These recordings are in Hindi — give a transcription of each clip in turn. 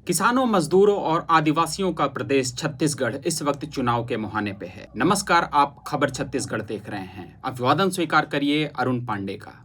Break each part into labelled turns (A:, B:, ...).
A: किसानों, मजदूरों और आदिवासियों का प्रदेश छत्तीसगढ़ इस वक्त चुनाव के मुहाने पे है। नमस्कार, आप खबर छत्तीसगढ़ देख रहे हैं। अभिवादन स्वीकार करिए अरुण पांडे का।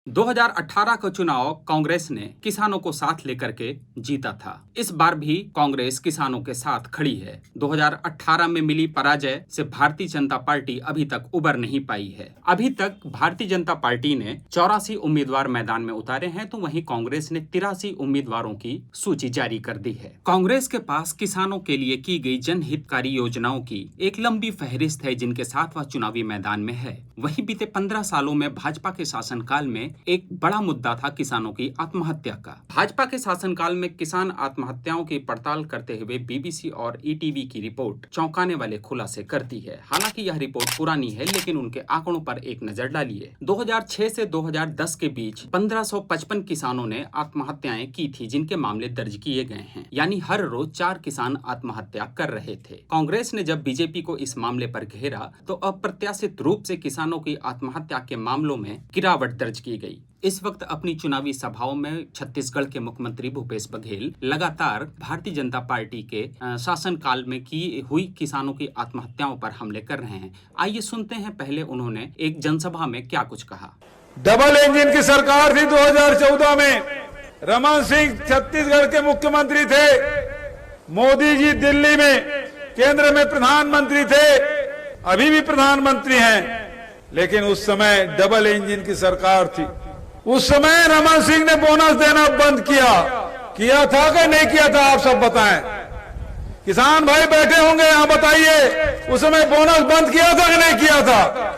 A: 2018 का चुनाव कांग्रेस ने किसानों को साथ लेकर के जीता था। इस बार भी कांग्रेस किसानों के साथ खड़ी है। 2018 में मिली पराजय से भारतीय जनता पार्टी अभी तक उबर नहीं पाई है। अभी तक भारतीय जनता पार्टी ने 84 उम्मीदवार मैदान में उतारे हैं, तो वहीं कांग्रेस ने 83 उम्मीदवारों की सूची जारी कर दी है। कांग्रेस के पास किसानों के लिए की गई जनहितकारी योजनाओं की एक लंबी फहरिस्त है, जिनके साथ वह चुनावी मैदान में है। वहीं बीते 15 सालों में भाजपा के शासनकाल में एक बड़ा मुद्दा था किसानों की आत्महत्या का। भाजपा के शासनकाल में किसान आत्महत्याओं की पड़ताल करते हुए बीबीसी और ईटीवी की रिपोर्ट चौंकाने वाले खुलासे करती है। हालांकि यह रिपोर्ट पुरानी है, लेकिन उनके आंकड़ों पर एक नजर डालिए। 2006 से 2010 के बीच 1555 किसानों ने आत्महत्याएं की थी, जिनके मामले दर्ज किए गए हैं। यानी हर रोज 4 किसान आत्महत्या कर रहे थे। कांग्रेस ने जब बीजेपी को इस मामले पर घेरा, तो अप्रत्याशित रूप से किसानों की आत्महत्या के मामलों में गिरावट दर्ज की गई। इस वक्त अपनी चुनावी सभाओं में छत्तीसगढ़ के मुख्यमंत्री भूपेश बघेल लगातार भारतीय जनता पार्टी के शासनकाल में की हुई किसानों की आत्महत्याओं पर हमले कर रहे हैं। आइए सुनते हैं पहले उन्होंने एक जनसभा में क्या कुछ कहा।
B: डबल इंजन की सरकार थी 2014 में। रमन सिंह छत्तीसगढ़ के मुख्यमंत्री थे। मोदी जी दिल्ली में केंद्र में प्रधानमंत्री थे, अभी भी प्रधानमंत्री हैं, लेकिन उस समय डबल इंजन की सरकार थी। उस समय रमन सिंह ने बोनस देना बंद किया था कि नहीं किया था, आप सब बताएं। किसान भाई बैठे होंगे यहां, बताइए उस समय बोनस बंद किया था कि नहीं किया था?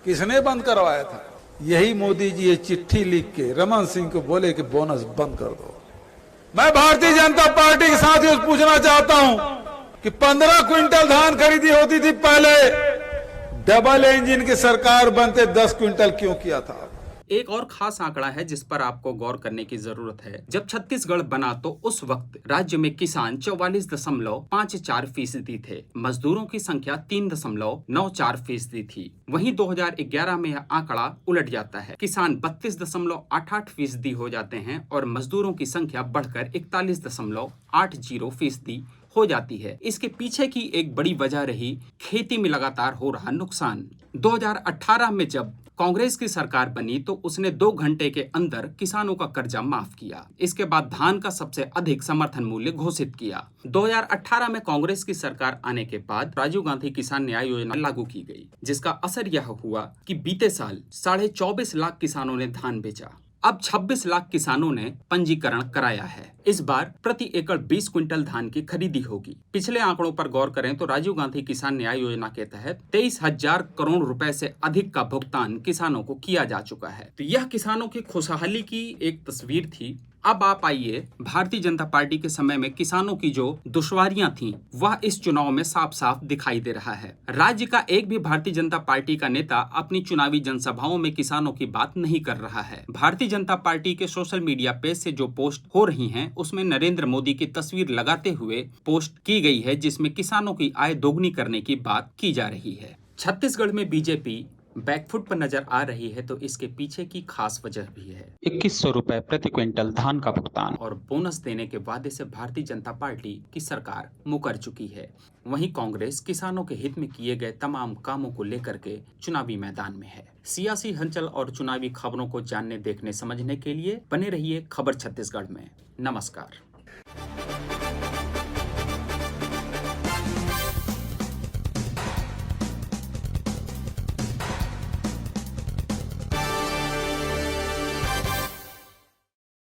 B: किसने बंद करवाया था? यही मोदी जी ये चिट्ठी लिख के रमन सिंह को बोले कि बोनस बंद कर दो। मैं भारतीय जनता पार्टी के साथियों से पूछना चाहता हूं कि 15 क्विंटल धान खरीदी होती थी पहले, डबल इंजन की सरकार बनते 10 क्विंटल क्यों किया था?
A: एक और खास आंकड़ा है जिस पर आपको गौर करने की जरूरत है। जब छत्तीसगढ़ बना तो उस वक्त राज्य में किसान 44.54% थे। मजदूरों की संख्या 3.94% थी। वहीं 2011 में यह आंकड़ा उलट जाता है। किसान 32.88% हो जाते हैं और मजदूरों की संख्या बढ़कर 41.80% हो जाती है। इसके पीछे की एक बड़ी वजह रही खेती में लगातार हो रहा नुकसान। 2018 में जब कांग्रेस की सरकार बनी तो उसने 2 घंटे के अंदर किसानों का कर्जा माफ किया। इसके बाद धान का सबसे अधिक समर्थन मूल्य घोषित किया। 2018 में कांग्रेस की सरकार आने के बाद राजीव गांधी किसान न्याय योजना लागू की गई, जिसका असर यह हुआ कि बीते साल 24.5 लाख किसानों ने धान बेचा। अब 26 लाख किसानों ने पंजीकरण कराया है। इस बार प्रति एकड़ 20 क्विंटल धान की खरीदी होगी। पिछले आंकड़ों पर गौर करें तो राजीव गांधी किसान न्याय योजना के तहत 23,000 करोड़ रुपए से अधिक का भुगतान किसानों को किया जा चुका है। तो यह किसानों की खुशहाली की एक तस्वीर थी। अब आप आइए, भारतीय जनता पार्टी के समय में किसानों की जो दुश्वारियां थीं, वह इस चुनाव में साफ साफ दिखाई दे रहा है। राज्य का एक भी भारतीय जनता पार्टी का नेता अपनी चुनावी जनसभाओं में किसानों की बात नहीं कर रहा है। भारतीय जनता पार्टी के सोशल मीडिया पेज से जो पोस्ट हो रही हैं, उसमें नरेंद्र मोदी की तस्वीर लगाते हुए पोस्ट की गई है, जिसमें किसानों की आय दोगुनी करने की बात की जा रही है। छत्तीसगढ़ में बीजेपी बैकफुट पर नजर आ रही है, तो इसके पीछे की खास वजह भी है। 2100 रुपए प्रति क्विंटल धान का भुगतान और बोनस देने के वादे से भारतीय जनता पार्टी की सरकार मुकर चुकी है। वहीं कांग्रेस किसानों के हित में किए गए तमाम कामों को लेकर के चुनावी मैदान में है। सियासी हलचल और चुनावी खबरों को जानने, देखने, समझने के लिए बने रहिए खबर छत्तीसगढ़ में। नमस्कार।